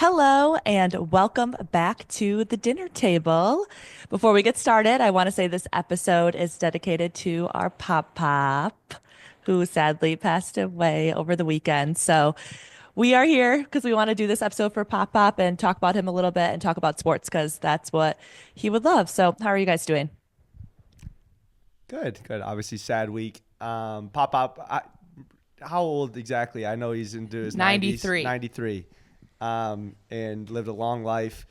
Hello and welcome back to the dinner table. Before we get started, I want to say this episode is dedicated to our Pop, who sadly passed away over the weekend. So we are here because we want to do this episode for Pop and talk about him a little bit and talk about sports because that's what he would love. So how are you guys doing? Good, good. Obviously, sad week. How old exactly? I know he's into his 90s, 93. 93, and lived a long life.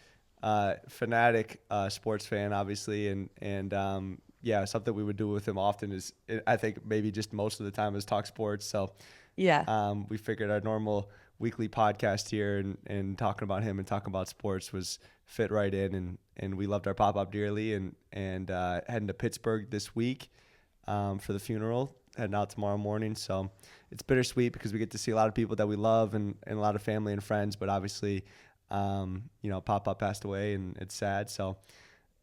Fanatic sports fan, obviously, and yeah, something we would do with him often is, I think maybe just most of the time, is talk sports. So Yeah. we figured our normal weekly podcast here and talking about him and talking about sports was fit right in, and we loved our pop-up dearly, and heading to Pittsburgh this week for the funeral, heading out tomorrow morning. So it's bittersweet because we get to see a lot of people that we love and a lot of family and friends, but obviously pop-up passed away and it's sad. So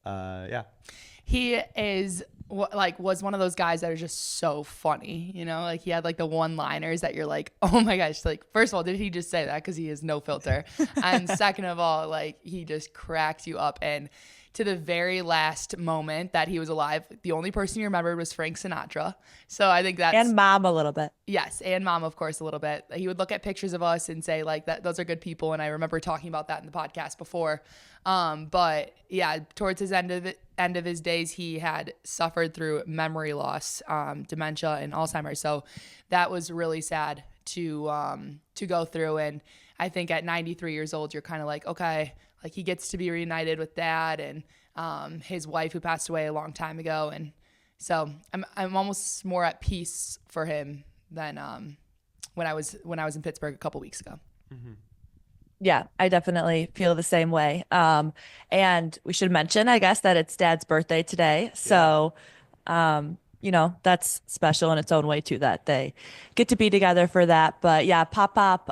yeah. He is was one of those guys that are just so funny, like he had like the one-liners that you're like, oh my gosh, like first of all, did he just say that? Because he has no filter. And second of all, like he just cracks you up. And to the very last moment that he was alive, the only person you remembered was Frank Sinatra. So I think that's And mom a little bit. yes, and mom, of course, a little bit. He would look at pictures of us and say like that those are good people, and I remember talking about that in the podcast before. But yeah, towards his end of his days, he had suffered through memory loss, dementia, and Alzheimer's. So that was really sad to go through. And I think at 93 years old, you're kind of like, okay, like he gets to be reunited with dad and his wife who passed away a long time ago, and so I'm almost more at peace for him than when I was in Pittsburgh a couple weeks ago. Mm-hmm. Yeah, I definitely feel the same way. And we should mention, I guess, that it's Dad's birthday today. Yeah. So, that's special in its own way too, that they get to be together for that. But yeah, Pop,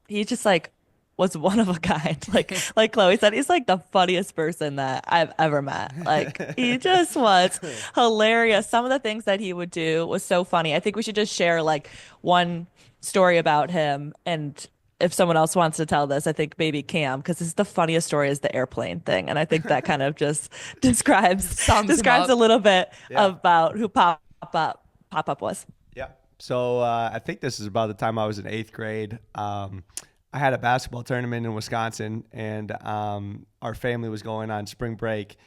he just like was one of a kind. Like Chloe said, he's like the funniest person that I've ever met. Like he just was hilarious. Some of the things that he would do was so funny. I think we should just share like one story about him, and if someone else wants to tell this, I think maybe Cam, because this is the funniest story is the airplane thing. And I think that kind of just describes Sums him describes a up. little bit Yeah. about who Pop Up was. Yeah. So I think this is about the time I was in eighth grade. I had a basketball tournament in Wisconsin, and our family was going on spring break.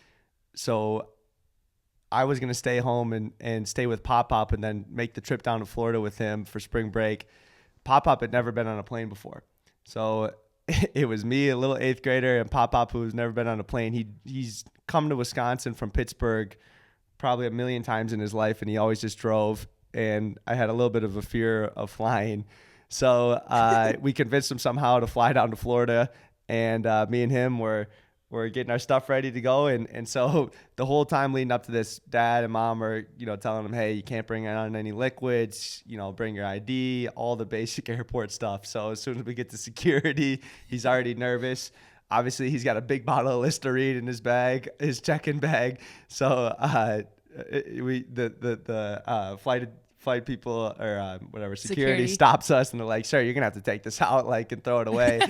So I was going to stay home and stay with Pop and then make the trip down to Florida with him for spring break. Pop had never been on a plane before. So it was me, a little eighth grader, and Pop who's never been on a plane. He's come to Wisconsin from Pittsburgh probably a million times in his life, and he always just drove. And I had a little bit of a fear of flying. So we convinced him somehow to fly down to Florida, and me and him were getting our stuff ready to go. And so the whole time leading up to this, Dad and Mom are, telling him, hey, you can't bring on any liquids, bring your ID, all the basic airport stuff. So as soon as we get to security, he's already nervous. Obviously, he's got a big bottle of Listerine in his bag, his check-in bag. So flight people or whatever security stops us, and they're like, sir, you're gonna have to take this out and throw it away.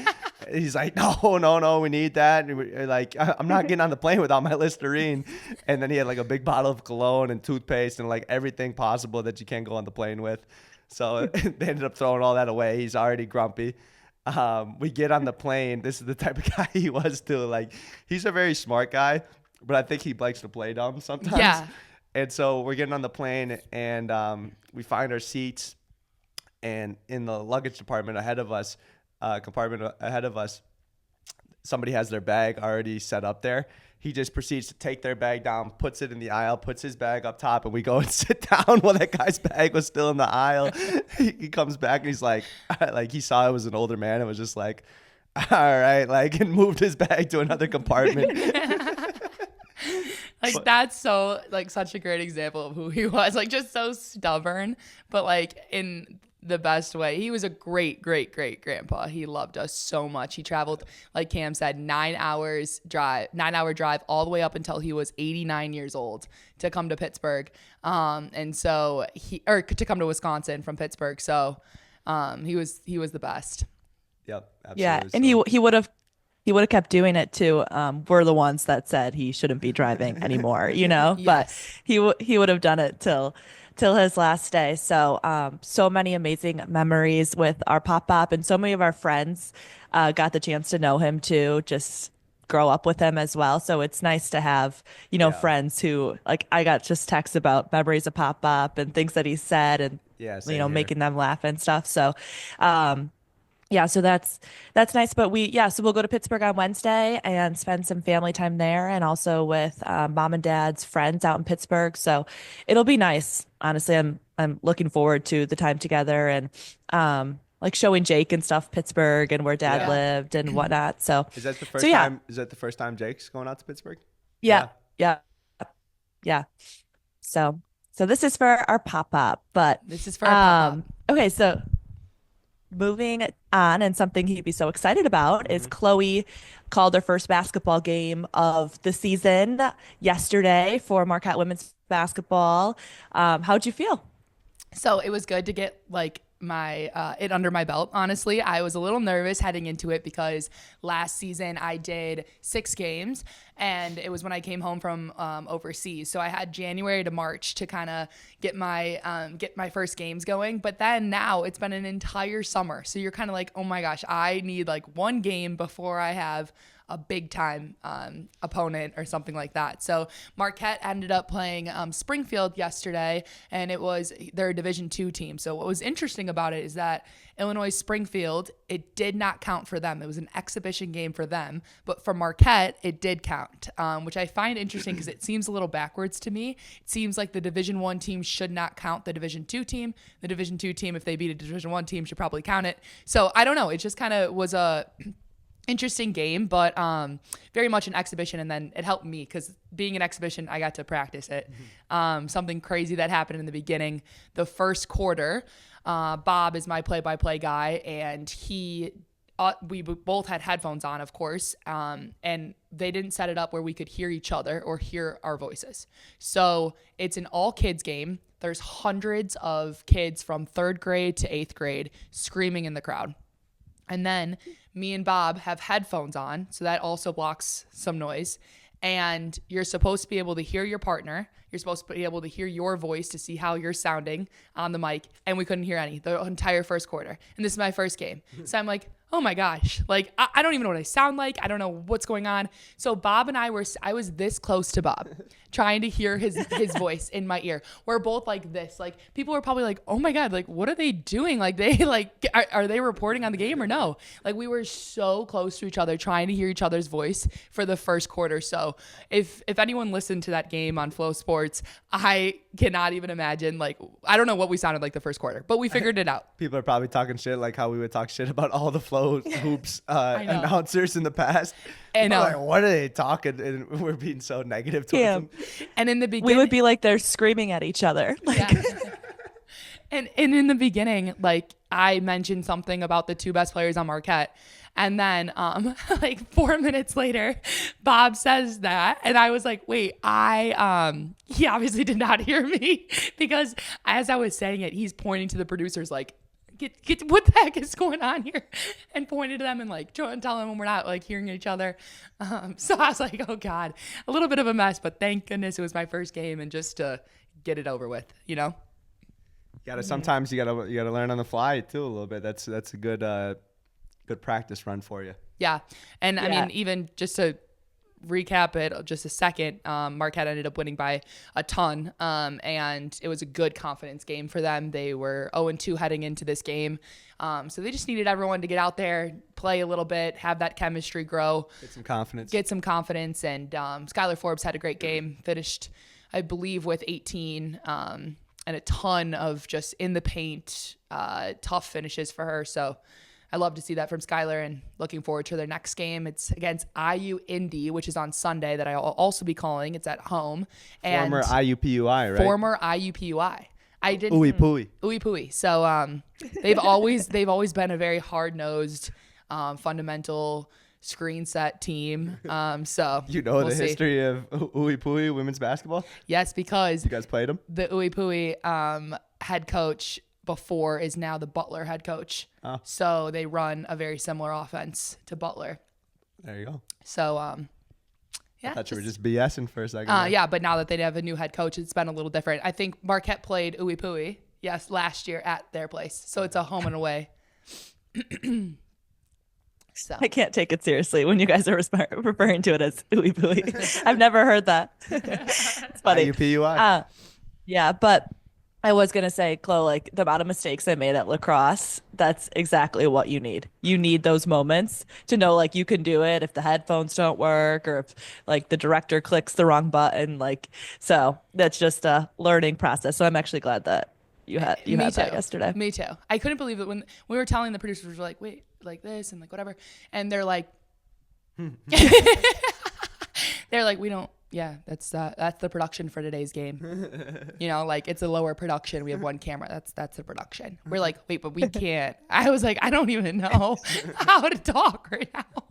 He's like, no, we need that. And we're like, I'm not getting on the plane without my Listerine. And then he had a big bottle of cologne and toothpaste and everything possible that you can go on the plane with. So they ended up throwing all that away. He's already grumpy. We get on the plane. This is the type of guy he was too. He's a very smart guy, but I think he likes to play dumb sometimes. Yeah. And so we're getting on the plane, and we find our seats, and in the luggage compartment ahead of us, somebody has their bag already set up there. He just proceeds to take their bag down, puts it in the aisle, puts his bag up top, and we go and sit down while that guy's bag was still in the aisle. He comes back, and he's like he saw I was an older man and was just like, all right, and moved his bag to another compartment. That's so such a great example of who he was, just so stubborn, but in the best way. He was a great grandpa. He loved us so much. He traveled, like Cam said, 9 hour drive all the way up until he was 89 years old to come to Pittsburgh. And so to come to Wisconsin from Pittsburgh. So he was the best. Yep, absolutely. Yeah, and he would have he would have kept doing it too. We're the ones that said he shouldn't be driving anymore, but Yes. he would have done it till his last day. So so many amazing memories with our pop up, and so many of our friends got the chance to know him too. Just grow up with him as well. So it's nice to have, Yeah. friends who like I got just texts about memories of pop up and things that he said and Yeah, same here. making them laugh and stuff. So um yeah, so that's nice. But so we'll go to Pittsburgh on Wednesday and spend some family time there, and also with mom and dad's friends out in Pittsburgh. So it'll be nice. Honestly, I'm looking forward to the time together and like showing Jake and stuff Pittsburgh and where dad Yeah. Yeah. lived and whatnot. So Is that the so first yeah, time? Is that the first time Jake's going out to Pittsburgh? yeah, Yeah. yeah, yeah. So this is for our pop up, but This is for our pop up. okay, so moving on, and something he'd be so excited about is Chloe called her first basketball game of the season yesterday for Marquette women's basketball. How'd you feel? So it was good to get like my it under my belt. Honestly, I was a little nervous heading into it because last season I did 6 games, and it was when I came home from overseas. So I had January to March to kind of get my first games going. But then now it's been an entire summer, so you're kind of like, oh my gosh, I need like one game before I have a big time opponent or something like that. So Marquette ended up playing Springfield yesterday, and it was their Division II team. So what was interesting about it is that Illinois Springfield, it did not count for them. It was an exhibition game for them, but for Marquette, it did count, which I find interesting because it seems a little backwards to me. It seems like the Division I team should not count the Division II team. The Division II team, if they beat a Division I team, should probably count it. So I don't know. It just kind of was a interesting game, but very much an exhibition, and then it helped me because being an exhibition, I got to practice it. Something crazy that happened in the beginning, the first quarter. Bob is my play-by-play guy, and we both had headphones on, of course, and they didn't set it up where we could hear each other or hear our voices. So it's an all kids game. There's hundreds of kids from 3rd grade to 8th grade screaming in the crowd. And then me and Bob have headphones on, so that also blocks some noise. And you're supposed to be able to hear your partner. You're supposed to be able to hear your voice to see how you're sounding on the mic. And we couldn't hear any the entire first quarter. And this is my first game. So I'm like, oh my gosh, like I don't even know what I sound like. I don't know what's going on. So Bob and I was this close to Bob trying to hear his voice in my ear. We're both like this. Like people were probably like, oh my God, like what are they doing? Like they like, are they reporting on the game or no? Like we were so close to each other trying to hear each other's voice for the first quarter. So if anyone listened to that game on Flow Sports, I cannot even imagine, like, I don't know what we sounded like the first quarter, but we figured it out. People are probably talking shit like how we would talk shit about all the Flow Hoops I know. announcers in the past. I know. Like, what are they talking? And we're being so negative towards Yeah. them. And in the We beginning, would be like they're screaming at each other. Like, yeah. And in the beginning, like I mentioned something about the 2 best players on Marquette. And then like 4 minutes later, Bob says that. And I was like, wait, he obviously did not hear me because as I was saying it, he's pointing to the producers like, get what the heck is going on here? And pointed to them and like trying to tell them when we're not like hearing each other. So I was like, oh God, a little bit of a mess, but thank goodness it was my first game and just to get it over with, you know? Sometimes you gotta learn on the fly too a little bit. That's a good practice run for you. Yeah. And I Yeah. mean, even just to recap it just a second, Marquette ended up winning by a ton. And it was a good confidence game for them. They were 0-2 heading into this game. So they just needed everyone to get out there, play a little bit, have that chemistry grow. Get some confidence. And Skylar Forbes had a great game, finished, I believe, with 18 and a ton of just in the paint, tough finishes for her. So I love to see that from Skylar and looking forward to their next game. It's against IU Indy, which is on Sunday that I'll also be calling. It's at home. And Former IUPUI, right? Former IUPUI. I didn't. Ooey pooey. Ooey pooey. So they've always been a very hard-nosed, fundamental screen set team. So You know we'll the see. history of Ooey pooey women's basketball? Yes, because You guys played them? the Ooey Pooey head coach before is now the Butler head coach. Oh. So they run a very similar offense to Butler. There you go. So, I yeah. thought you were just BSing for a second. There. Yeah, but now that they have a new head coach, it's been a little different. I think Marquette played Uwe Pui, yes, last year at their place. So it's a home and away. So I can't take it seriously when you guys are referring to it as ooey booey. I've never heard that. It's funny. IUPUI. Yeah, but I was gonna say, Chloe, like the amount of mistakes I made at lacrosse, that's exactly what you need. You need those moments to know like you can do it if the headphones don't work or if like the director clicks the wrong button. Like so that's just a learning process. So I'm actually glad that you Me had that too. yesterday. Me too. I couldn't believe it when we were telling the producers, we're like, wait, like this and like whatever. And they're like, we don't, yeah, that's the production for today's game. You know, like it's a lower production. We have one camera. That's the production. We're like, wait, but we can't. I was like, I don't even know how to talk right now.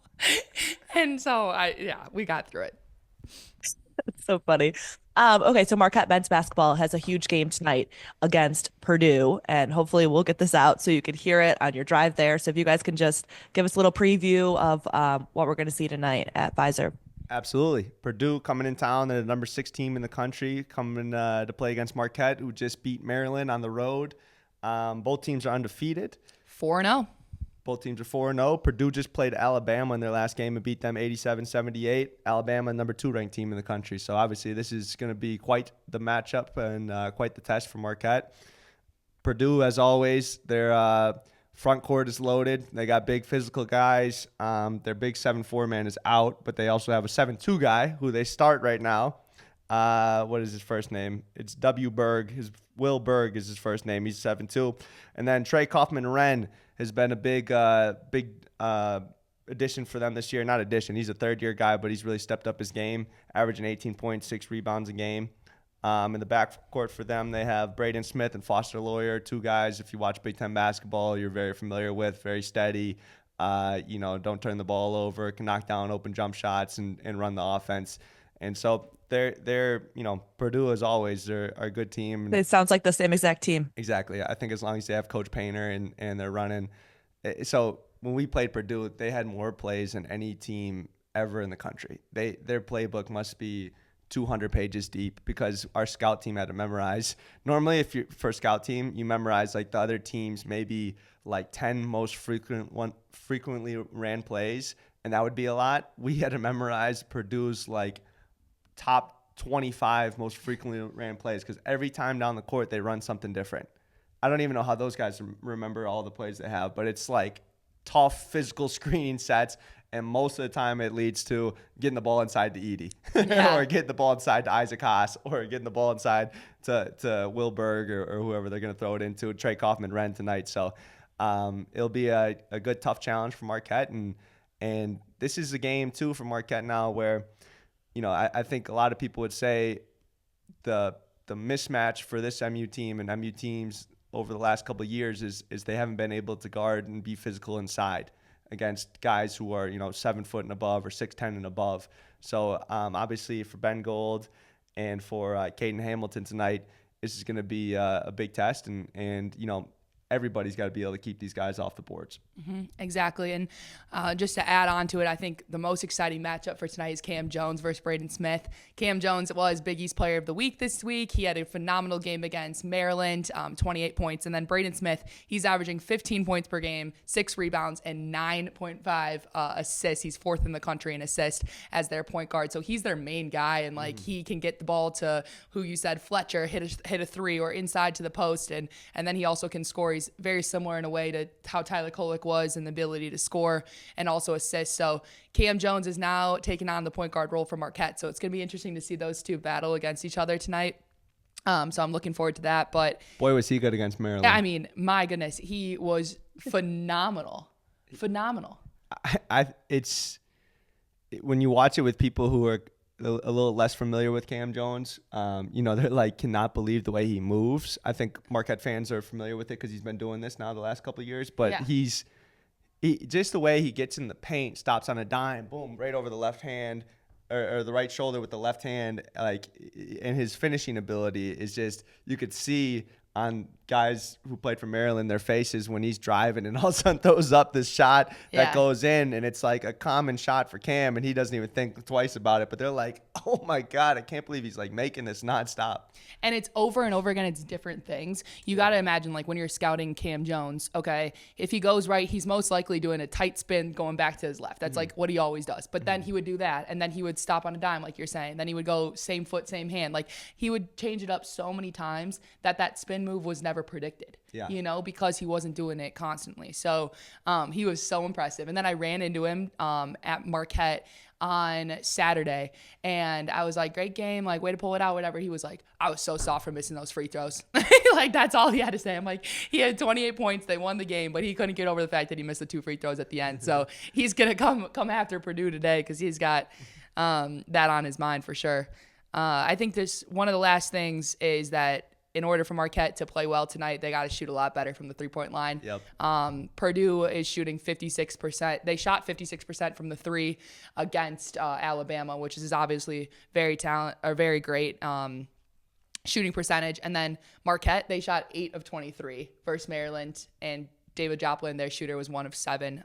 And so we got through it. It's so funny. Okay, so Marquette men's basketball has a huge game tonight against Purdue, and hopefully we'll get this out so you can hear it on your drive there. So if you guys can just give us a little preview of what we're going to see tonight at Pfizer. Absolutely. Purdue coming in town. They're the number 6 team in the country, coming to play against Marquette, who just beat Maryland on the road. Both teams are undefeated. 4-0. Both teams are 4-0. Purdue just played Alabama in their last game and beat them 87-78. Alabama, number 2 ranked team in the country. So obviously this is going to be quite the matchup and quite the test for Marquette. Purdue, as always, their front court is loaded. They got big physical guys. Their big 7'4" man is out, but they also have a 7'2" guy who they start right now. What is his first name? It's W. Berg. Will Berg is his first name. He's 7'2". And then Trey Kaufman-Wren has been a big addition for them this year. Not addition. He's a third-year guy, but he's really stepped up his game, averaging 18.6 rebounds a game. In the backcourt for them, they have Braden Smith and Foster Lawyer, 2 guys. If you watch Big Ten basketball, you're very familiar with, very steady. Don't turn the ball over, can knock down open jump shots and run the offense. And so they're Purdue, as always, they're a good team. It sounds like the same exact team. Exactly. I think as long as they have Coach Painter and they're running. So when we played Purdue, they had more plays than any team ever in the country. Their playbook must be 200 pages deep because our scout team had to memorize. Normally, if you're for a scout team, you memorize like the other team's maybe like 10 most frequently ran plays, and that would be a lot. We had to memorize Purdue's like top 25 most frequently ran plays because every time down the court they run something different. I don't even know how those guys remember all the plays they have, but it's like tough physical screening sets, and most of the time it leads to getting the ball inside to Edie or getting the ball inside to Isaac Haas or getting the ball inside to Will Berg or whoever they're going to throw it into, Trey Kaufman-Wren tonight. So it'll be a good, tough challenge for Marquette. And this is a game, too, for Marquette now where, I think a lot of people would say the mismatch for this MU team and MU teams over the last couple of years is they haven't been able to guard and be physical inside against guys who are 7 foot and above or 6'10" and above. So obviously for Ben Gold and for Caden Hamilton tonight, this is going to be a big test, and everybody's got to be able to keep these guys off the boards. Mm-hmm, exactly. And just to add on to it, I think the most exciting matchup for tonight is Cam Jones versus Braden Smith. Cam Jones was Big East Player of the Week this week. He had a phenomenal game against Maryland, 28 points. And then Braden Smith, he's averaging 15 points per game, 6 rebounds, and 9.5 assists. He's 4th in the country in assist as their point guard. So he's their main guy, and he can get the ball to who you said, Fletcher, hit a 3 or inside to the post, and then he also can score. He's very similar in a way to how Tyler Kolek was in the ability to score and also assist. So Cam Jones is now taking on the point guard role for Marquette. So it's going to be interesting to see those two battle against each other tonight. So I'm looking forward to that. But boy, was he good against Maryland. I mean, my goodness, he was phenomenal. Phenomenal. It's when you watch it with people who are a little less familiar with Cam Jones, they're like cannot believe the way he moves. I think Marquette fans are familiar with it because he's been doing this now the last couple of years. But he just the way he gets in the paint, stops on a dime, boom, right over the left hand or the right shoulder with the left hand, and his finishing ability is just, you could see on guys who played for Maryland, their faces when he's driving and all of a sudden throws up this shot that goes in, and it's like a common shot for Cam, and he doesn't even think twice about it. But they're like, oh my God, I can't believe he's like making this nonstop. And it's over and over again. It's different things. You got to imagine, like when you're scouting Cam Jones, okay, if he goes right, he's most likely doing a tight spin going back to his left. That's like what he always does. But then he would do that, and then he would stop on a dime, like you're saying. Then he would go same foot, same hand. Like he would change it up so many times that spin move was never predicted. Yeah. You know, because he wasn't doing it constantly. So he was so impressive. And then I ran into him at Marquette on Saturday, and I was like, great game, like way to pull it out, whatever. He was like, I was so soft for missing those free throws. Like that's all he had to say. I'm like, he had 28 points, they won the game, but he couldn't get over the fact that he missed the 2 free throws at the end. So he's gonna come after Purdue today because he's got that on his mind for sure. I think this one of the last things is that in order for Marquette to play well tonight, they got to shoot a lot better from the 3-point line. Yep. Purdue is shooting 56%. They shot 56% from the 3 against Alabama, which is obviously very great shooting percentage. And then Marquette, they shot 8 of 23 versus Maryland, and David Joplin, their shooter, was 1 of 7.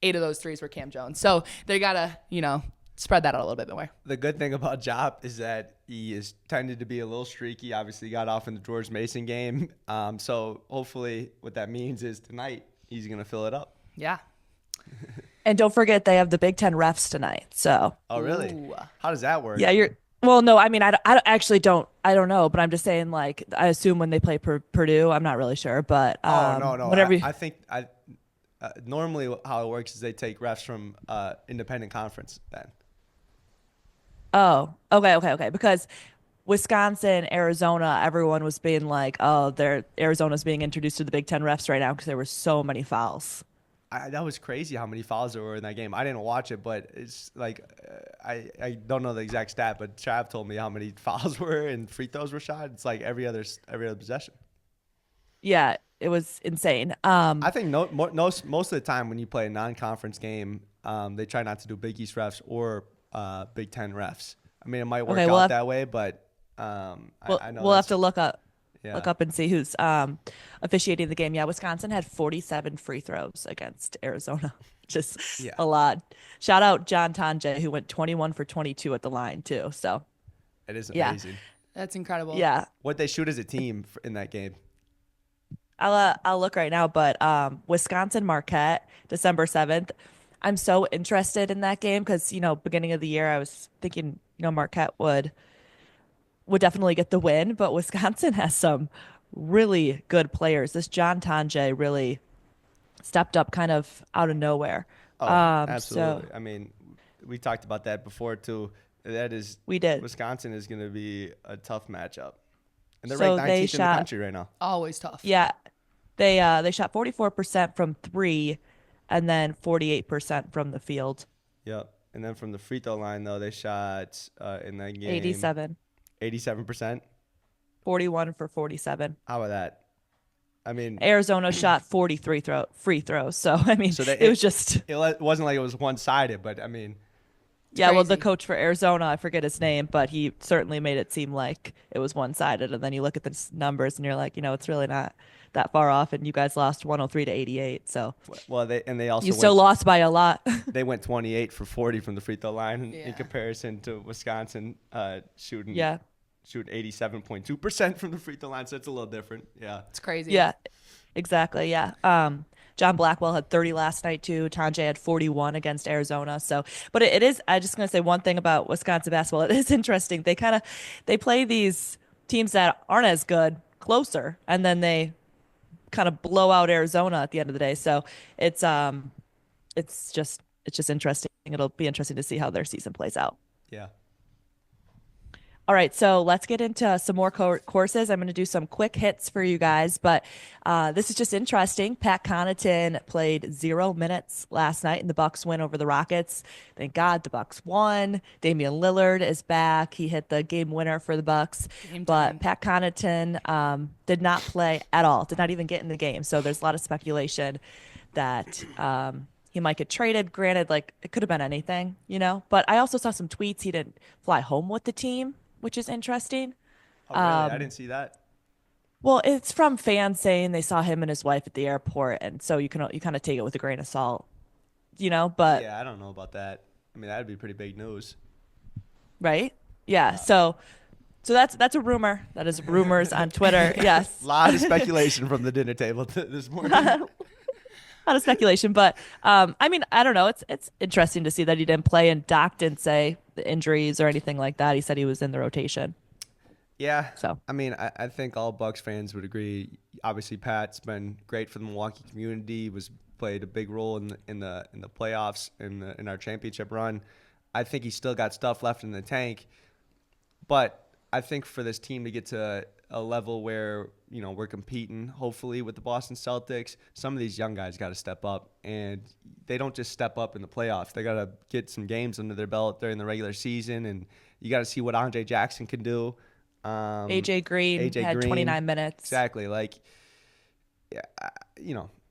8 of those threes were Cam Jones. So they got to, spread that out a little bit more. The good thing about Jop is that he is tended to be a little streaky. Obviously, he got off in the George Mason game. So hopefully what that means is tonight he's going to fill it up. Yeah. And don't forget they have the Big Ten refs tonight. So. Oh, really? Ooh. How does that work? Yeah, well, no, I mean, I actually don't know, but I'm just saying, like, I assume when they play Purdue, I'm not really sure, but no. whatever. I think normally how it works is they take refs from independent conference then. Oh, okay. Because Wisconsin, Arizona, everyone was being like, oh, Arizona's being introduced to the Big Ten refs right now because there were so many fouls. That was crazy how many fouls there were in that game. I didn't watch it, but it's like I don't know the exact stat, but Trav told me how many fouls were and free throws were shot. It's like every other possession. Yeah, it was insane. I think most of the time when you play a non-conference game, they try not to do Big East refs or Big Ten refs. I mean, it might work out that way, but I know we'll have to look up and see who's officiating the game. Yeah, Wisconsin had 47 free throws against Arizona, just a lot. Shout out John Tonje, who went 21 for 22 at the line too. So it is amazing. That's incredible. Yeah, what they shoot as a team in that game. I'll look right now, but Wisconsin Marquette, December 7th. I'm so interested in that game because, beginning of the year, I was thinking, Marquette would definitely get the win, but Wisconsin has some really good players. This John Tonje really stepped up kind of out of nowhere. Oh, absolutely. I mean, we talked about that before too. We did. Wisconsin is going to be a tough matchup. And they're ranked 19th in the country right now. Always tough. Yeah. They shot 44% from 3 and then 48% from the field. Yep. And then from the free throw line, though, they shot in that game 87%. 41 for 47. How about that? I mean, Arizona shot 43 free throws. So, I mean, it wasn't like it was one-sided, but I mean. Yeah, well, the coach for Arizona, I forget his name, but he certainly made it seem like it was one-sided. And then you look at the numbers and you're like, it's really not that far off. And you guys lost 103 to 88. So, well, they also still lost by a lot. They went 28 for 40 from the free throw line in comparison to Wisconsin shooting 87.2% from the free throw line. So it's a little different. Yeah, it's crazy. Yeah, exactly. Yeah. John Blackwell had 30 last night too. Tonje had 41 against Arizona. So, but it is. I'm just gonna say one thing about Wisconsin basketball. It is interesting. They play these teams that aren't as good closer, and then they kind of blow out Arizona at the end of the day. So it's just interesting. It'll be interesting to see how their season plays out. Yeah. All right, so let's get into some more courses. I'm going to do some quick hits for you guys, but this is just interesting. Pat Connaughton played 0 minutes last night in the Bucks win over the Rockets. Thank God the Bucks won. Damian Lillard is back. He hit the game winner for the Bucks, but Pat Connaughton did not play at all. Did not even get in the game. So there's a lot of speculation that he might get traded. Granted, like it could have been anything, But I also saw some tweets. He didn't fly home with the team, which is interesting. Oh, really? I didn't see that. Well, it's from fans saying they saw him and his wife at the airport, and so you kind of take it with a grain of salt, but Yeah, I don't know about that. I mean, that'd be pretty big news. right? Yeah. Yeah. So that's a rumor. That is rumors on Twitter. Yes. Lot of speculation from the dinner table this morning. Not a speculation, but I mean, I don't know. It's interesting to see that he didn't play, and Doc didn't say the injuries or anything like that. He said he was in the rotation. Yeah, So I mean, I think all Bucks fans would agree. Obviously, Pat's been great for the Milwaukee community. Was played a big role in the playoffs in our championship run. I think he's still got stuff left in the tank, but I think for this team to get to a level where we're competing, hopefully with the Boston Celtics, some of these young guys got to step up, and they don't just step up in the playoffs. They got to get some games under their belt during the regular season, and you got to see what Andre Jackson can do. AJ Green AJ had Green, 29 minutes. exactly. Like, yeah,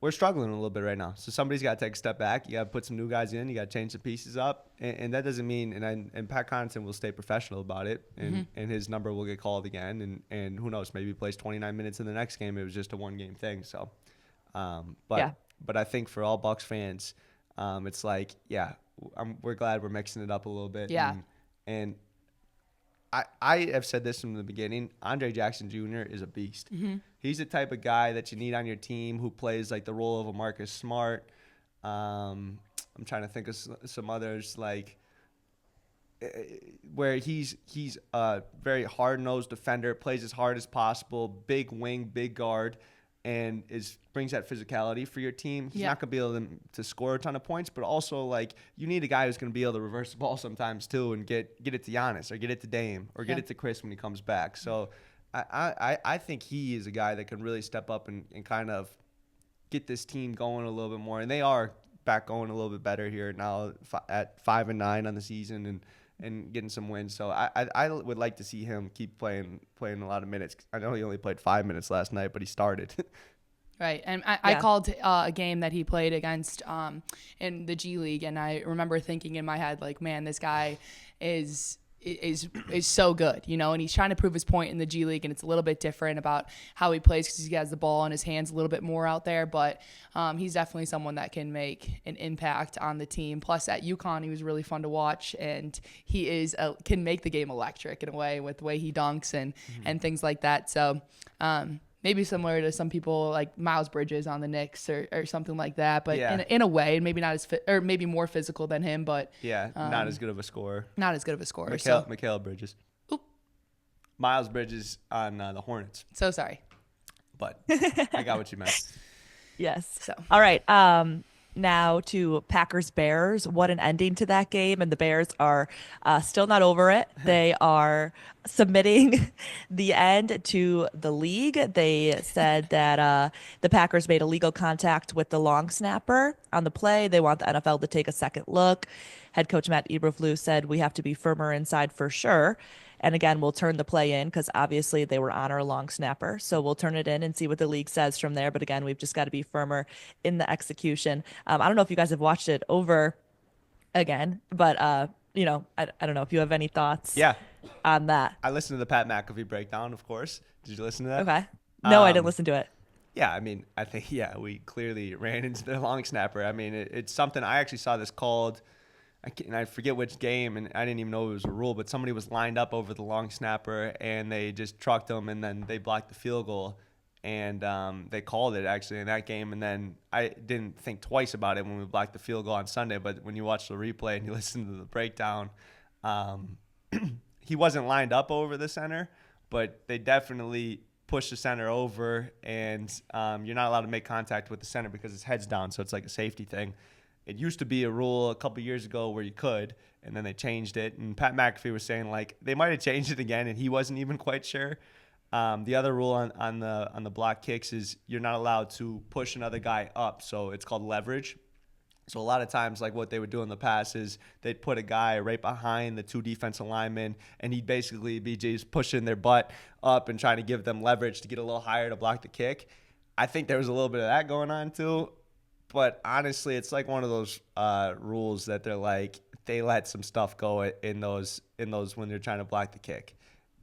we're struggling a little bit right now. So somebody's got to take a step back. You got to put some new guys in. You got to change the pieces up, and that doesn't mean. And Pat Connaughton will stay professional about it, and his number will get called again, and who knows, maybe he plays 29 minutes in the next game. It was just a one-game thing. So, but Yeah. but I think for all Bucks fans, it's like, yeah, we're glad we're mixing it up a little bit. Yeah. And I have said this from the beginning. Andre Jackson Jr. is a beast. He's the type of guy that you need on your team who plays like the role of a Marcus Smart. I'm trying to think of some others where he's a very hard-nosed defender, plays as hard as possible, big wing, big guard, and brings that physicality for your team. He's not going to be able to score a ton of points, but also like you need a guy who's going to be able to reverse the ball sometimes too and get it to Giannis or get it to Dame or get it to Chris when he comes back. So I think he is a guy that can really step up and kind of get this team going a little bit more. And they are back going a little bit better here now at 5-9 on the season and getting some wins. So I would like to see him keep playing a lot of minutes. I know he only played 5 minutes last night, but he started. Right. And I called a game that he played against in the G League, and I remember thinking in my head, like, man, this guy is so good, and he's trying to prove his point in the G League, and it's a little bit different about how he plays because he has the ball in his hands a little bit more out there, but he's definitely someone that can make an impact on the team. Plus at UConn, he was really fun to watch, and he can make the game electric in a way with the way he dunks and things like that. So maybe similar to some people like Miles Bridges on the Knicks or something like that, but in a way, and maybe not as or maybe more physical than him, but not as good of a scorer. Not as good of a scorer. Mikal Bridges. Oop. Miles Bridges on the Hornets. So sorry. But I got what you meant. Yes. So. All right. Now to Packers Bears. What an ending to that game. And the Bears are still not over it. They are submitting the end to the league. They said that the Packers made illegal contact with the long snapper on the play. They want the NFL to take a second look. Head coach Matt Eberflus said, "We have to be firmer inside for sure. And again, we'll turn the play in because obviously they were on our long snapper. So we'll turn it in and see what the league says from there. But again, we've just got to be firmer in the execution." I don't know if you guys have watched it over again, but I don't know if you have any thoughts on that. I listened to the Pat McAfee breakdown, of course. Did you listen to that? Okay. No, I didn't listen to it. Yeah, I mean, I think, we clearly ran into the long snapper. I mean, it's something I actually saw this called. I forget which game, and I didn't even know it was a rule, but somebody was lined up over the long snapper, and they just trucked him, and then they blocked the field goal, and they called it actually in that game. And then I didn't think twice about it when we blocked the field goal on Sunday, but when you watch the replay and you listen to the breakdown, he wasn't lined up over the center, but they definitely pushed the center over, and you're not allowed to make contact with the center because his head's down, so it's like a safety thing. It used to be a rule a couple years ago where you could, and then they changed it. And Pat McAfee was saying like they might have changed it again, and he wasn't even quite sure. The other rule on the block kicks is you're not allowed to push another guy up, so it's called leverage. So a lot of times, like what they would do in the past is they'd put a guy right behind the two defensive linemen, and he'd basically be just pushing their butt up and trying to give them leverage to get a little higher to block the kick. I think there was a little bit of that going on too. But honestly, it's like one of those rules that they let some stuff go in those when they're trying to block the kick.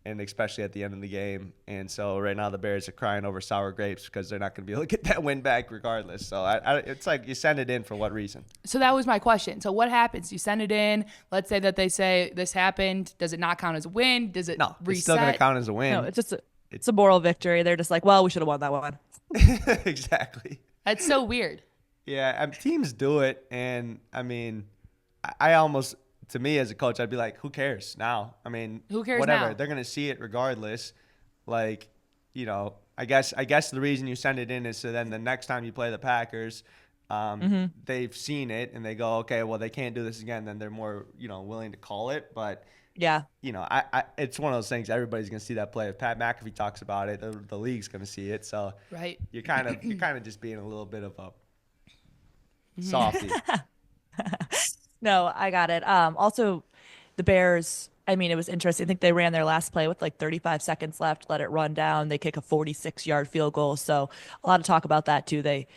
and especially at the end of the game. And so right now the Bears are crying over sour grapes because they're not going to be able to get that win back regardless. So it's like you send it in for what reason? So that was my question. So what happens? You send it in. Let's say that they say this happened. Does it not count as a win? Does it No, reset? it's still going to count as a win. No, it's a moral victory. They're just like, well, we should have won that one. Exactly. That's so weird. Yeah, teams do it, and I mean, I almost, to me as a coach, I'd be like, who cares now? I mean, Who cares whatever. now? They're gonna see it regardless. Like, I guess the reason you send it in is so then the next time you play the Packers, they've seen it and they go, okay, well they can't do this again. Then they're more willing to call it, but. Yeah. It's one of those things. Everybody's gonna see that play. If Pat McAfee talks about it, the league's gonna see it. So right. you're kind of just being a little bit of a softy. No, I got it. Also, the Bears, I mean, it was interesting. I think they ran their last play with like 35 seconds left, let it run down. They kick a 46-yard field goal. So a lot of talk about that too. They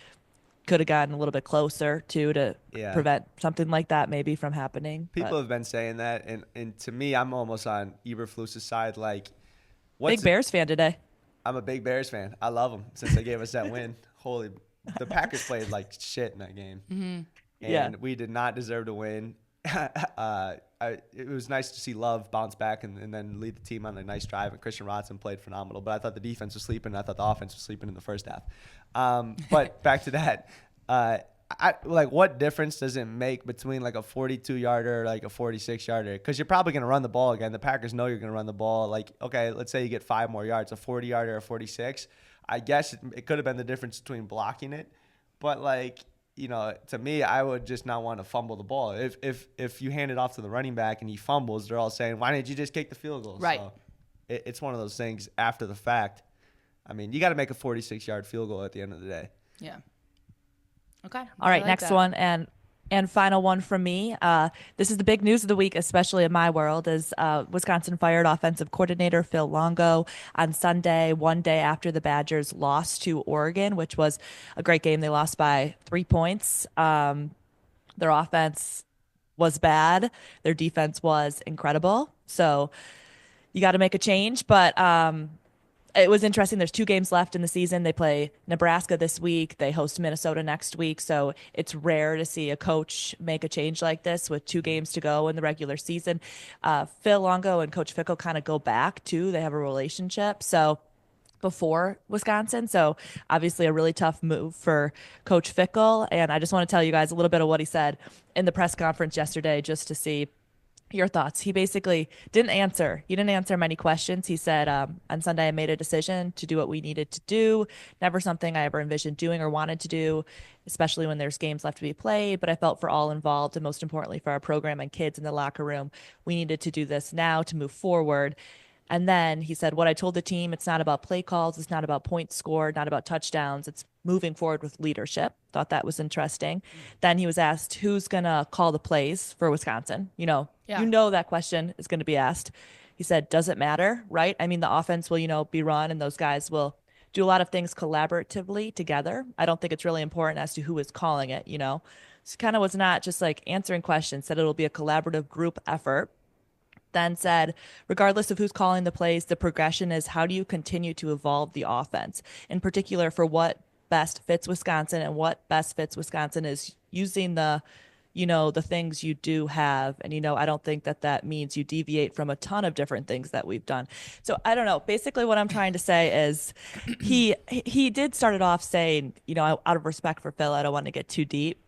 could have gotten a little bit closer to prevent something like that maybe from happening. People have been saying that, and to me, I'm almost on Eberflus's side. Like, Big Bears fan today. I'm a big Bears fan. I love them since they gave us that win. The Packers played like shit in that game, and we did not deserve to win. It was nice to see Love bounce back and then lead the team on a nice drive. And Christian Watson played phenomenal. But I thought the defense was sleeping. And I thought the offense was sleeping in the first half. But back to that. What difference does it make between like a 42-yarder or like a 46-yarder? Because you're probably going to run the ball again. The Packers know you're going to run the ball. Like, okay, let's say you get 5 more yards, a 40-yarder or a 46. I guess it could have been the difference between blocking it. But like, to me, I would just not want to fumble the ball. If you hand it off to the running back and he fumbles, they're all saying, why didn't you just kick the field goal? Right. So it's one of those things after the fact. I mean, you got to make a 46-yard field goal at the end of the day. Yeah. Okay. All right, next one and final one from me. This is the big news of the week, especially in my world, is Wisconsin fired offensive coordinator Phil Longo on Sunday, one day after the Badgers lost to Oregon, which was a great game. They lost by 3 points. Their offense was bad. Their defense was incredible. So you got to make a change, but it was interesting. There's 2 games left in the season. They play Nebraska this week. They host Minnesota next week. So it's rare to see a coach make a change like this with 2 games to go in the regular season. Phil Longo and Coach Fickle kind of go back too. They have a relationship. So before Wisconsin. So obviously a really tough move for Coach Fickle. And I just want to tell you guys a little bit of what he said in the press conference yesterday just to see your thoughts. He basically didn't answer. He didn't answer many questions. He said, on Sunday, I made a decision to do what we needed to do. Never something I ever envisioned doing or wanted to do, especially when there's games left to be played. But I felt for all involved and most importantly for our program and kids in the locker room, we needed to do this now to move forward. And then he said, what I told the team, it's not about play calls. It's not about points scored, not about touchdowns. It's moving forward with leadership. Thought that was interesting. Then he was asked, who's going to call the plays for Wisconsin? You know that question is going to be asked. He said, does it matter, right? I mean, the offense will, be run and those guys will do a lot of things collaboratively together. I don't think it's really important as to who is calling it, So kind of was not just like answering questions, said it'll be a collaborative group effort. Then said, regardless of who's calling the plays, the progression is how do you continue to evolve the offense? In particular, for what best fits Wisconsin, and what best fits Wisconsin is using the things you do have. And, I don't think that means you deviate from a ton of different things that we've done. So I don't know. Basically, what I'm trying to say is he did start it off saying, out of respect for Phil, I don't want to get too deep.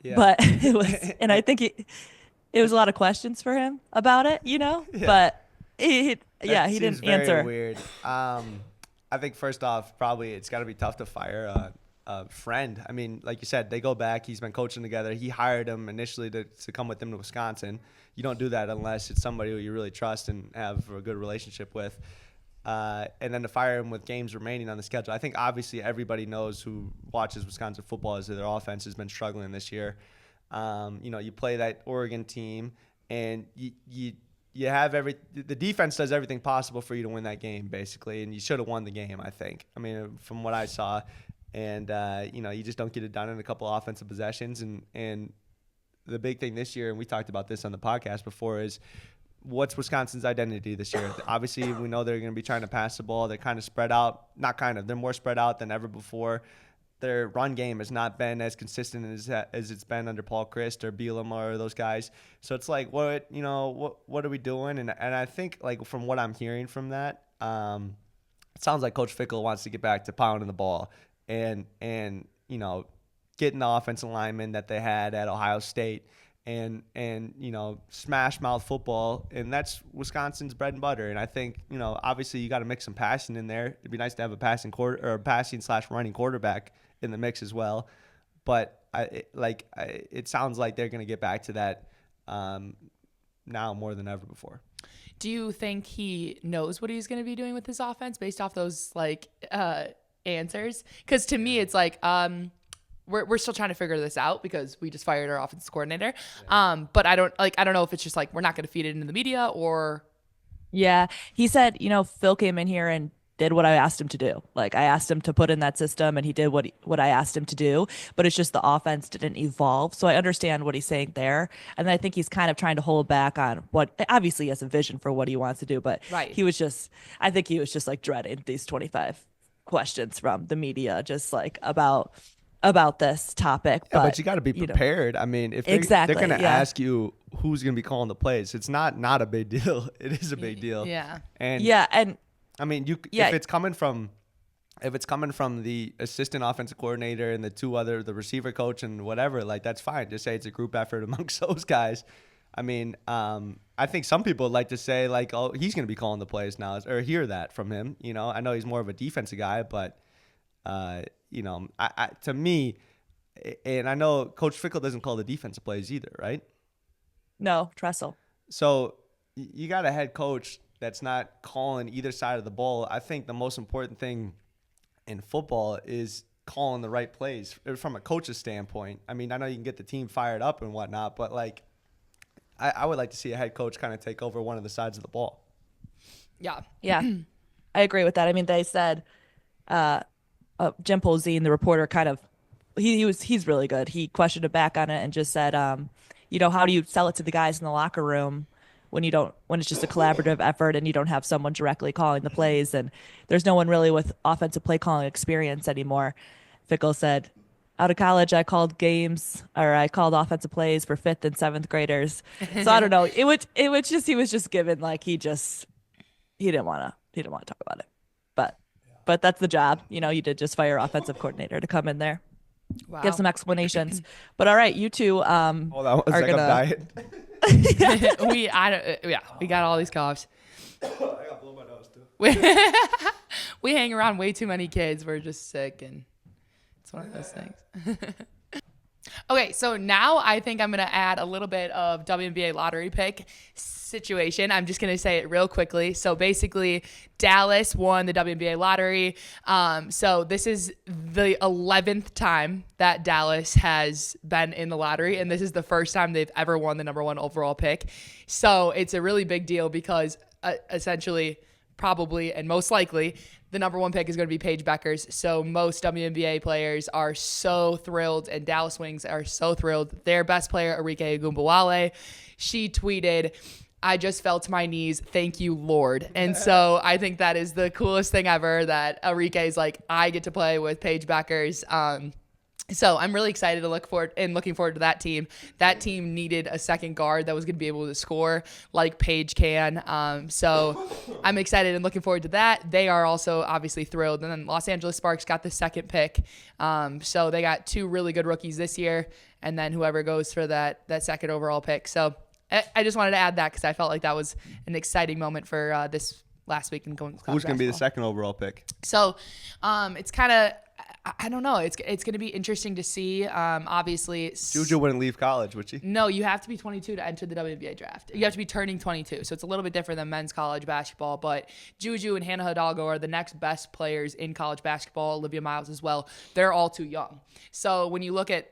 Yeah. But it was, and I think it was a lot of questions for him about it, Yeah. But he didn't answer. Weird. I think first off, probably it's got to be tough to fire a friend. I mean, like you said, they go back. He's been coaching together. He hired him initially to come with him to Wisconsin. You don't do that unless it's somebody who you really trust and have a good relationship with. And then to fire him with games remaining on the schedule. I think obviously everybody knows who watches Wisconsin football is that their offense has been struggling this year. You play that Oregon team, and you have the defense does everything possible for you to win that game, basically, and you should have won the game, I think. I mean, from what I saw, and you just don't get it done in a couple of offensive possessions, and the big thing this year, and we talked about this on the podcast before, is what's Wisconsin's identity this year? Obviously, we know they're going to be trying to pass the ball. They're kind of spread out. Not kind of. They're more spread out than ever before. Their run game has not been as consistent as it's been under Paul Chryst or Bielema or those guys. So it's like, what are we doing? And I think, like, from what I'm hearing from that, it sounds like Coach Fickell wants to get back to pounding the ball and getting the offensive linemen that they had at Ohio State and smash mouth football, and that's Wisconsin's bread and butter. And I think obviously you got to mix some passing in there. It'd be nice to have a passing/running quarterback in the mix as well. But it sounds like they're going to get back to that now more than ever before. Do you think he knows what he's going to be doing with his offense based off those answers? Because to me, it's like we're still trying to figure this out because we just fired our offensive coordinator. Yeah. But I don't know if it's just like we're not going to feed it into the media or. Yeah, he said Phil came in here and did what I asked him to do. Like, I asked him to put in that system and he did what I asked him to do, but it's just the offense didn't evolve. So I understand what he's saying there. And I think he's kind of trying to hold back on what, obviously he has a vision for what he wants to do, but right. I think he was just like dreading these 25 questions from the media, just like about this topic. Yeah, but you got to be prepared. I mean, if they're going to ask you who's going to be calling the plays, it's not a big deal. It is a big deal. Yeah. And I mean, if it's coming from the assistant offensive coordinator and the receiver coach and whatever, like, that's fine. Just say it's a group effort amongst those guys. I mean, I think some people would like to say, like, oh, he's going to be calling the plays now, or hear that from him. I know he's more of a defensive guy, but to me, and I know Coach Fickell doesn't call the defensive plays either, right? No, Tressel. So you got a head coach that's not calling either side of the ball. I think the most important thing in football is calling the right plays from a coach's standpoint. I mean, I know you can get the team fired up and whatnot, but like, I would like to see a head coach kind of take over one of the sides of the ball. Yeah. Yeah. I agree with that. I mean, they said Jim Polzine, the reporter, kind of he's really good. He questioned it back on it and just said, how do you sell it to the guys in the locker room when it's just a collaborative effort and you don't have someone directly calling the plays and there's no one really with offensive play calling experience anymore. Fickell said, out of college, I called offensive plays for 5th and 7th graders. So I don't know. He was just given, like, he didn't want to talk about it, but that's the job. You did just fire offensive coordinator to come in there. Wow. Give some explanations. But all right, you two hold on, are gonna diet. we got all these coughs. I got blow my nose too. We hang around way too many kids. We're just sick, and it's one of those things. Okay, so now I think I'm going to add a little bit of WNBA lottery pick situation. I'm just going to say it real quickly. So basically, Dallas won the WNBA lottery. So this is the 11th time that Dallas has been in the lottery, and this is the first time they've ever won the number 1 overall pick. So it's a really big deal because essentially, probably and most likely, the number 1 pick is going to be Paige Bueckers. So most WNBA players are so thrilled, and Dallas Wings are so thrilled. Their best player, Arike Ogunbowale, she tweeted, "I just fell to my knees. Thank you, Lord." And so I think that is the coolest thing ever that Arike is like, I get to play with Paige Bueckers. So I'm really excited to looking forward to that team. That team needed a second guard that was going to be able to score like Paige can. So I'm excited and looking forward to that. They are also obviously thrilled. And then Los Angeles Sparks got the 2nd pick. So they got 2 really good rookies this year, and then whoever goes for that 2nd overall pick. So I just wanted to add that because I felt like that was an exciting moment for this last week in going. Who's going to be the 2nd overall pick? So it's kind of, I don't know. It's going to be interesting to see. Obviously, Juju wouldn't leave college, would she? No, you have to be 22 to enter the WNBA draft. You have to be turning 22, so it's a little bit different than men's college basketball. But Juju and Hannah Hidalgo are the next best players in college basketball. Olivia Miles as well. They're all too young. So when you look at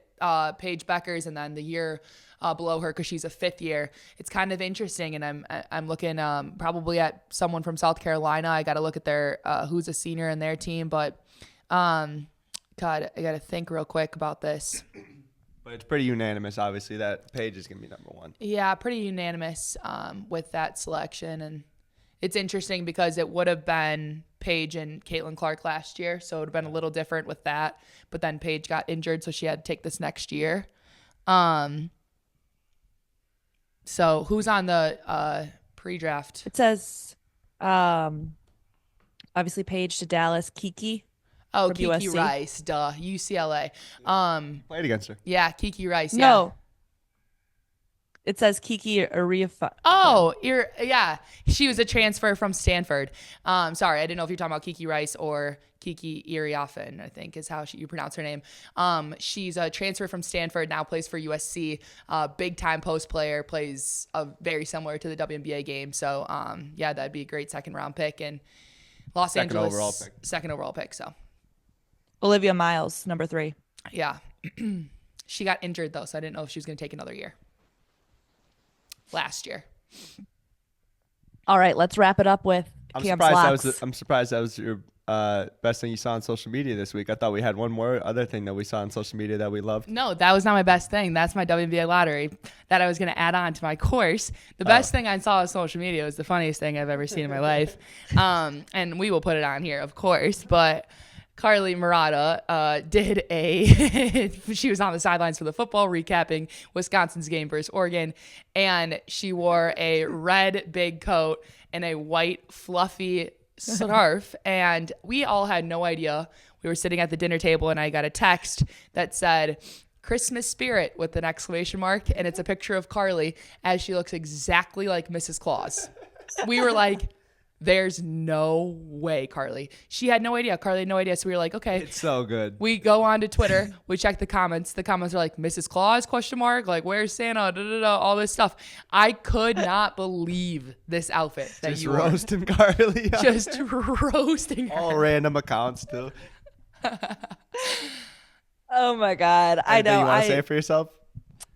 Paige Bueckers and then the year below her, because she's a 5th year, it's kind of interesting. And I'm looking probably at someone from South Carolina. I got to look at their who's a senior in their team, but. God, I got to think real quick about this. But it's pretty unanimous, obviously, that Paige is going to be number one. Yeah, pretty unanimous with that selection. And it's interesting because it would have been Paige and Caitlin Clark last year, so it would have been a little different with that. But then Paige got injured, so she had to take this next year. So who's on the pre-draft? It says, obviously Paige to Dallas, Kiki. Oh, from Kiki USC. Rice, duh, UCLA. Played against her. Yeah, Kiki Rice. Yeah. No, it says Kiki Ariafa. Oh, yeah. She was a transfer from Stanford. Sorry, I didn't know if you're talking about Kiki Rice or Kiki Iriafen, I think is how you pronounce her name. She's a transfer from Stanford, now plays for USC. Big time post player, plays very similar to the WNBA game. So, yeah, that'd be a great second round pick. And Los Angeles, second overall pick. So, Olivia Miles, number 3. yeah. She got injured, though, so I didn't know if she was going to take another year. Last year. All right, let's wrap it up with Cam's locks. I'm surprised that was your best thing you saw on social media this week. I thought we had one more other thing that we saw on social media that we loved. No, that was not my best thing. That's my WNBA lottery that I was going to add on to my course. The best thing I saw on social media was the funniest thing I've ever seen in my life. And we will put it on here, of course. But Carly Marotta she was on the sidelines for the football, recapping Wisconsin's game versus Oregon, and she wore a red big coat and a white fluffy scarf, and we all had no idea. We were sitting at the dinner table, and I got a text that said, Christmas spirit with an exclamation mark, and it's a picture of Carly as she looks exactly like Mrs. Claus. We were like, there's no way, Carly. She had no idea. Carly had no idea. So we were like, okay. It's so good. We go on to Twitter. We check the comments. The comments are like, Mrs. Claus, ? Like, where's Santa? All this stuff. I could not believe this outfit that Just you wore. roasting Carly. Just roasting her. All random accounts, too. Oh, my God. I Anything know. you want to say it for yourself?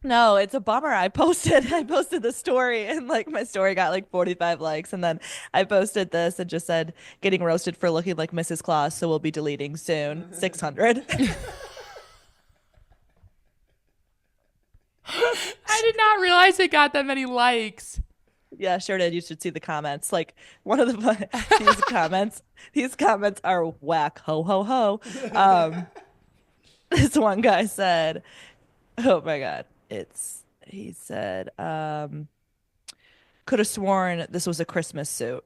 No, it's a bummer. I posted the story and like my story got like 45 likes, and then I posted this and just said getting roasted for looking like Mrs. Claus, so we'll be deleting soon. 600. I did not realize it got that many likes. Yeah, sure did. You should see the comments. Like one of the these comments are whack. Ho ho ho. This one guy said, "Oh my God." He said, could have sworn this was a Christmas suit.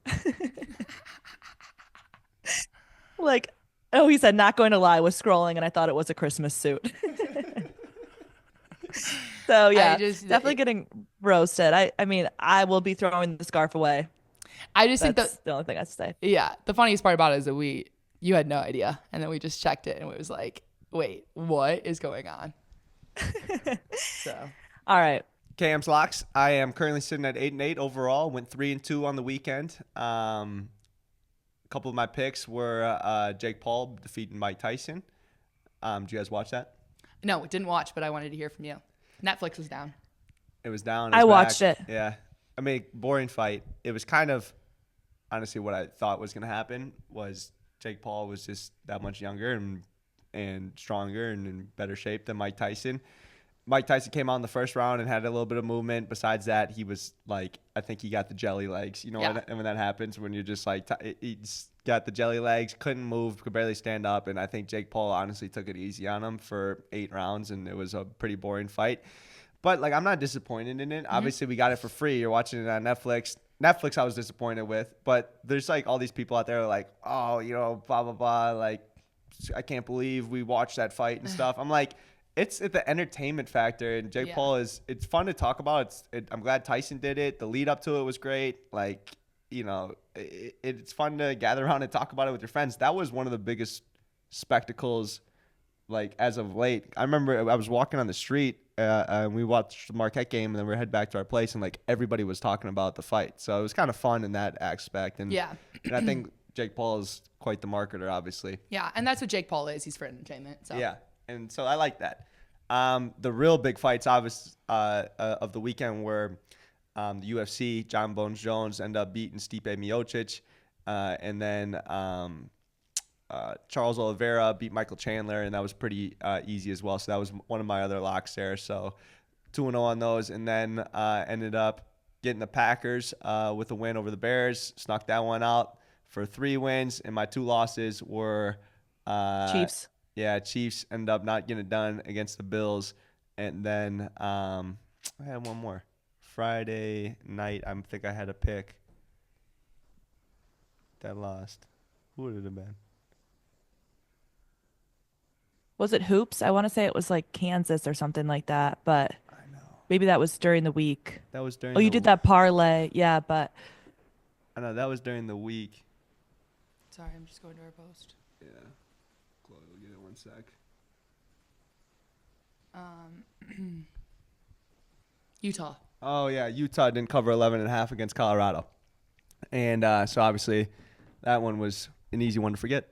Like, oh, he said, not going to lie, was scrolling and I thought it was a Christmas suit. So yeah, definitely getting roasted. I mean, I will be throwing the scarf away. I just think that's the only thing I have to say. Yeah, the funniest part about it is that you had no idea, and then we just checked it and it was like, wait, what is going on? So, all right. Cam's locks. I am currently sitting at 8-8 overall. Went 3-2 on the weekend. A couple of my picks were Jake Paul defeating Mike Tyson. Did you guys watch that? No, didn't watch, but I wanted to hear from you. Netflix was down. It was down. I watched it. Yeah. I mean, boring fight. It was kind of, honestly, what I thought was going to happen was Jake Paul was just that much younger and stronger and in better shape than Mike Tyson. Mike Tyson came out in the first round and had a little bit of movement. Besides that, he was like, I think he got the jelly legs. You know, when that happens, when you're just like, he's got the jelly legs, couldn't move, could barely stand up. And I think Jake Paul honestly took it easy on him for 8 rounds, and it was a pretty boring fight. But, like, I'm not disappointed in it. Mm-hmm. Obviously, we got it for free. You're watching it on Netflix. Netflix I was disappointed with. But there's, like, all these people out there like, oh, you know, blah, blah, blah. Like, I can't believe we watched that fight and stuff. I'm like, it's the entertainment factor. And Jake Paul it's fun to talk about. I'm glad Tyson did it. The lead up to it was great. Like, you know, it's fun to gather around and talk about it with your friends. That was one of the biggest spectacles, like, as of late. I remember I was walking on the street and we watched the Marquette game, and then we head back to our place, and like everybody was talking about the fight. So it was kind of fun in that aspect. And and I think Jake Paul is quite the marketer, obviously. Yeah, and that's what Jake Paul is. He's for entertainment. So. Yeah, and so I like that. The real big fights, obviously, of the weekend were the UFC. John Bones Jones ended up beating Stipe Miocic, and then Charles Oliveira beat Michael Chandler, and that was pretty easy as well. So that was one of my other locks there. So 2-0 on those, and then ended up getting the Packers with a win over the Bears. Snuck that one out for 3 wins, and my 2 losses were Chiefs. yeah, Chiefs ended up not getting it done against the Bills, and then I had one more Friday night. I think I had a pick that lost. Who would it have been? Was it hoops? I want to say it was like Kansas or something like that, but I know maybe that was during the week. that was Oh, during you did the. that parlay. Yeah, but I know that was during the week. Sorry, I'm just going to our post. Yeah, Chloe, we'll give it 1 sec. Utah. Oh yeah, Utah didn't cover 11.5 against Colorado, and so obviously that one was an easy one to forget.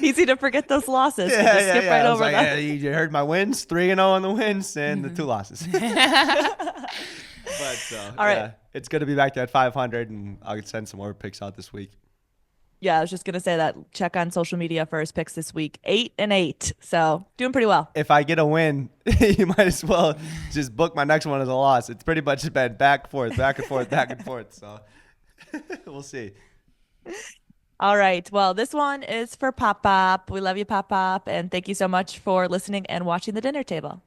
easy to forget those losses. You just skip right I was over like, them. yeah, you heard my wins, 3-0 on the wins, and the 2 losses. But All right. yeah, it's good to be back to at 500, and I'll send some more picks out this week. Yeah, I was just gonna say that. Check on social media for his picks this week. 8-8, so doing pretty well. If I get a win, you might as well just book my next one as a loss. It's pretty much been back and forth, back and forth, back and forth. So we'll see. All right. Well, this one is for Pop Pop. We love you, Pop Pop, and thank you so much for listening and watching the dinner table.